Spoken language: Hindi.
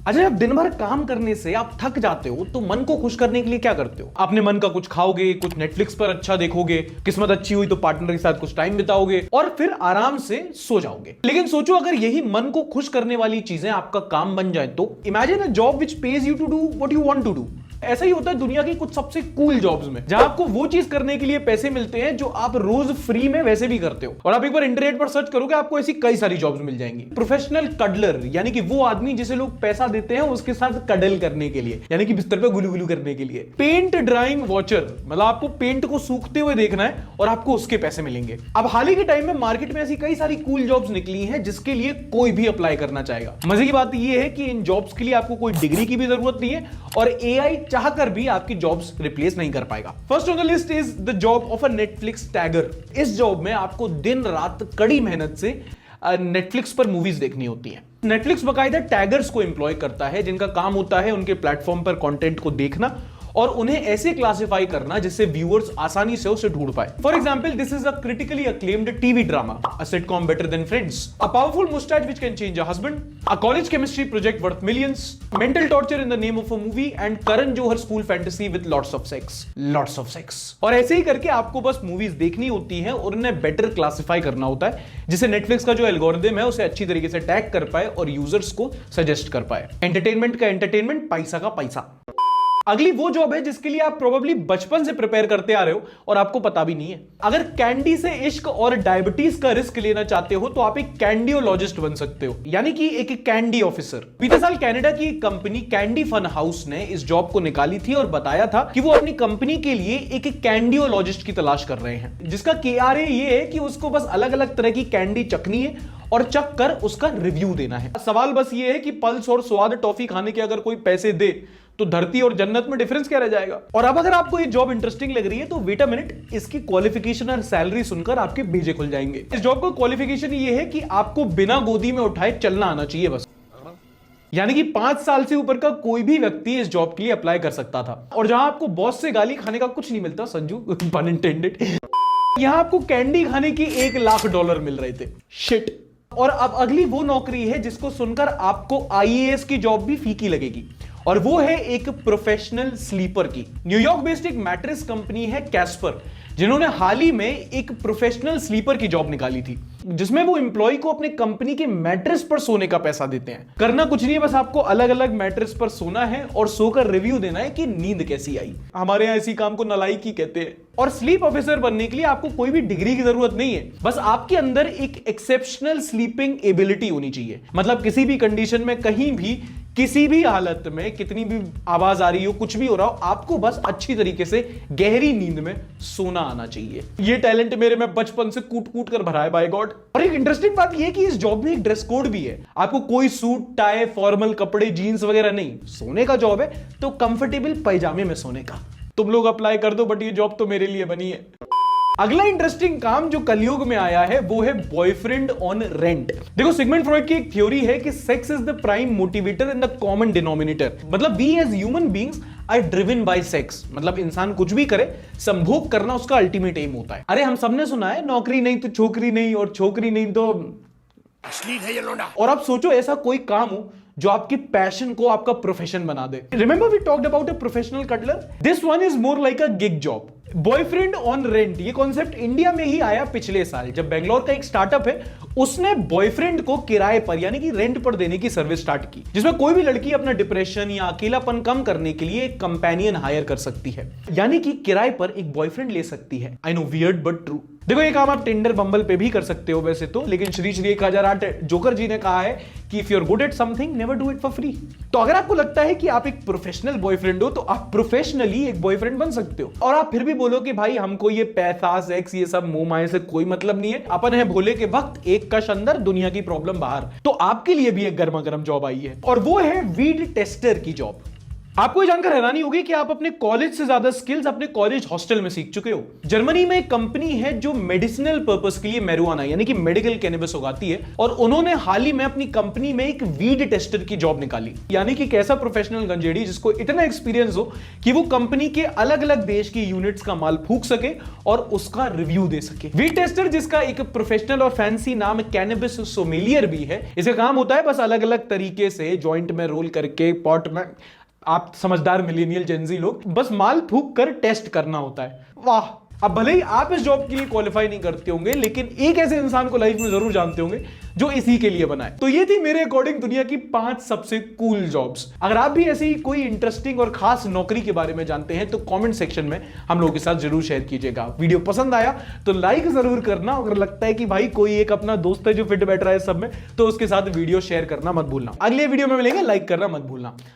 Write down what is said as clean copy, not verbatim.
अच्छा, जब दिन भर काम करने से आप थक जाते हो तो मन को खुश करने के लिए क्या करते हो? अपने मन का कुछ खाओगे, कुछ नेटफ्लिक्स पर अच्छा देखोगे, किस्मत अच्छी हुई तो पार्टनर के साथ कुछ टाइम बिताओगे और फिर आराम से सो जाओगे। लेकिन सोचो, अगर यही मन को खुश करने वाली चीजें आपका काम बन जाए तो imagine a job which pays you to do what you want to do. ऐसा ही होता है दुनिया की कुछ सबसे कूल जॉब्स में, जहां आपको वो चीज करने के लिए पैसे मिलते हैं जो आप रोज फ्री में वैसे भी करते हो। और आप एक बार इंटरनेट पर सर्च करोगे, आपको ऐसी कई सारी जॉब्स मिल जाएंगी। प्रोफेशनल कडलर, यानी कि वो आदमी जिसे लोग पैसा देते हैं उसके साथ कडल करने के लिए, यानी कि बिस्तर पे गुलू गुलू करने के लिए। पेंट ड्राइंग वॉचर, मतलब आपको पेंट को सूखते हुए देखना है और आपको उसके पैसे मिलेंगे। अब हाल ही के टाइम में मार्केट में ऐसी कई सारी कूल जॉब्स निकली हैं जिसके लिए कोई भी अप्लाई करना चाहेगा। मजे की बात यह है कि इन जॉब्स के लिए आपको कोई डिग्री की भी जरूरत नहीं है और एआई चाहकर भी आपकी जॉब्स रिप्लेस नहीं कर पाएगा। First on the list is the job of a Netflix tagger. इस जॉब में आपको दिन रात कड़ी मेहनत से नेटफ्लिक्स पर मूवीज देखनी होती है। नेटफ्लिक्स बकायदा टैगर्स को एम्प्लॉय करता है जिनका काम होता है उनके प्लेटफॉर्म पर कंटेंट को देखना और उन्हें ऐसे क्लासिफाई करना जिससे व्यूअर्स आसानी से उसे ढूंढ पाए। For example, this is a critically acclaimed TV drama, a sitcom better than Friends, a powerful moustache which can change a husband, a college chemistry project worth millions, mental torture in the name of a movie and Karan Johar school fantasy with lots of sex. और ऐसे ही करके आपको बस मूवीज देखनी होती है और उन्हें बेटर क्लासिफाई करना होता है जिसे नेटफ्लिक्स का जो एल्गोरिथम है उसे अच्छी तरीके से टैग कर पाए और यूजर्स को सजेस्ट कर पाए। एंटरटेनमेंट का एंटरटेनमेंट, पैसा का पैसा। अगली वो जॉब है जिसके लिए आप प्रोबेबली बचपन से प्रिपेयर करते आ रहे हो और आपको पता भी नहीं है। अगर कैंडी से इश्क और डायबिटीज का रिस्क लेना चाहते हो तो आप एक कैंडियोलॉजिस्ट बन सकते हो, यानी कि एक कैंडी ऑफिसर। बीते साल कनाडा की कंपनी कैंडी फन हाउस ने इस जॉब को निकाली थी और बताया था कि वो अपनी कंपनी के लिए एक कैंडियोलॉजिस्ट की तलाश कर रहे हैं, जिसका KRA ये है कि उसको बस अलग अलग तरह की कैंडी चखनी है और चख कर उसका रिव्यू देना है। सवाल बस ये है कि पल्स और स्वाद टॉफी खाने के अगर कोई पैसे दे तो धरती और जन्नत में डिफरेंस क्या रह जाएगा। और अब अगर आपको ये जॉब इंटरेस्टिंग लग रही है तो वेट अ मिनट, इसकी क्वालिफिकेशन और सैलरी सुनकर आपके भेजे खुल जाएंगे। इस जॉब का क्वालिफिकेशन ये है कि आपको बिना गोदी में उठाए चलना आना चाहिए बस, यानी कि 5 साल से ऊपर का कोई भी व्यक्ति इस जॉब के लिए अप्लाई कर सकता था। और जहां आपको बॉस से गाली खाने का कुछ नहीं मिलता, संजू पन इंटेंडेड, यहां आपको कैंडी खाने की $1,00,000 मिल रहे थे। शिट। और अब अगली वो नौकरी है जिसको सुनकर आपको IAS की जॉब भी फीकी लगेगी और वो है एक प्रोफेशनल स्लीपर की। न्यूयॉर्क बेस्ड एक मैट्रेस कंपनी है कैस्पर, जिन्होंने हाल ही में एक प्रोफेशनल स्लीपर की जॉब निकाली थी जिसमें वो एम्प्लॉय को अपने कंपनी के मैट्रेस पर सोने का पैसा देते हैं। करना कुछ नहीं है, बस आपको अलग अलग मैट्रेस पर सोना है और सोकर रिव्यू देना है कि नींद कैसी आई। हमारे यहां इसी काम को नलायकी कहते हैं। और स्लीप ऑफिसर बनने के लिए आपको कोई भी डिग्री की जरूरत नहीं है, बस आपके अंदर एक एक्सेप्शनल स्लीपिंग एबिलिटी होनी चाहिए। मतलब किसी भी कंडीशन में, कहीं भी, किसी भी हालत में, कितनी भी आवाज आ रही हो, कुछ भी हो रहा हो, आपको बस अच्छी तरीके से गहरी नींद में सोना आना चाहिए। ये टैलेंट मेरे में बचपन से कूट कूट कर भरा है, बाय गॉड। और एक इंटरेस्टिंग बात यह कि इस जॉब में एक ड्रेस कोड भी है। आपको कोई सूट, टाई, फॉर्मल कपड़े, जीन्स वगैरह नहीं। सोने का जॉब है तो कंफर्टेबल पैजामे में सोने का। तुम लोग अप्लाई कर दो, बट ये जॉब तो मेरे लिए बनी है। अगला इंटरेस्टिंग काम जो कलयुग में आया है वो है बॉयफ्रेंड ऑन रेंट। देखो, सिगमंड फ्रॉइड की एक थ्योरी है कि sex is the prime motivator and the common denominator. मतलब we as human beings are driven by sex. मतलब इंसान कुछ भी करे, संभोग करना उसका अल्टीमेट एम होता है। अरे हम सबने सुना है, नौकरी नहीं तो छोकरी नहीं और छोकरी नहीं तो अश्लील है ये लोंडा। और आप सोचो ऐसा कोई काम हो जो आपकी पैशन को आपका प्रोफेशन बना दे। Remember we talked about a professional cuddler, this one is more like a gig job. Boyfriend on rent, ये कॉन्सेप्ट इंडिया में ही आया पिछले साल, जब बेंगलोर का एक स्टार्टअप है उसने बॉयफ्रेंड को किराए पर यानी कि रेंट पर देने की सर्विस स्टार्ट की, जिसमें कोई भी लड़की अपना डिप्रेशन या अकेलापन कम करने के लिए एक कंपेनियन हायर कर सकती है, यानी कि किराए पर एक बॉयफ्रेंड ले सकती है। I know, weird but true. देखो, ये काम आप टिंडर, बम्बल पे भी कर सकते हो वैसे तो, लेकिन श्री श्री 1008 जोकर जी ने कहा है कि if you are good at something never do it for free. तो अगर आपको लगता है कि आप एक प्रोफेशनल बॉयफ्रेंड हो तो आप प्रोफेशनली एक बॉयफ्रेंड बन सकते हो। और आप फिर भी बोलो कि भाई हमको ये पैसा, सेक्स, ये सब मोह माया से कोई मतलब नहीं है, अपन है भोले के वक्त, एक कश अंदर, दुनिया की प्रॉब्लम बाहर, तो आपके लिए भी एक गर्मा गर्म जॉब आई है और वो है वीड टेस्टर की जॉब। आपको ये जानकर हैरानी होगी कि आप अपने कॉलेज से ज्यादा स्किल्स अपने कॉलेज हॉस्टल में सीख चुके हो। जर्मनी में एक कंपनी है जो मेडिसिनल पर्पस के लिए मैरिजुआना यानी कि मेडिकल कैनबिस उगाती है, और उन्होंने हाल ही में अपनी कंपनी में एक वीड टेस्टर की जॉब निकाली। यानी कि कैसा प्रोफेशनल गंजेड़ी जिसको इतना एक्सपीरियंस हो कि वो कंपनी के अलग अलग देश की यूनिट्स का माल फूंक सके और उसका रिव्यू दे सके। वीड टेस्टर, जिसका एक प्रोफेशनल और फैंसी नाम कैनबिस सोमेलियर भी है, इसका काम होता है बस अलग अलग तरीके से जॉइंट में रोल करके पॉट में, आप समझदार मिलेनियल जेनजी लोग, बस माल फूंक कर टेस्ट करना होता है। वाह। अब भले ही आप इस जॉब के लिए क्वालिफाई नहीं करते होंगे, लेकिन एक ऐसे इंसान को लाइफ में जरूर जानते होंगे जो इसी के लिए बना है। तो ये थी मेरे अकॉर्डिंग दुनिया की 5 सबसे कूल जॉब्स। अगर आप भी ऐसी कोई इंटरेस्टिंग और खास नौकरी के बारे में जानते हैं तो कमेंट सेक्शन में हम लोगों के साथ जरूर शेयर कीजिएगा। वीडियो पसंद आया तो लाइक जरूर करना। अगर लगता है कि भाई कोई एक अपना दोस्त है जो फिट बैठ रहा है सब में, तो उसके साथ वीडियो शेयर करना मत भूलना। अगले वीडियो में मिलेंगे, लाइक करना मत भूलना।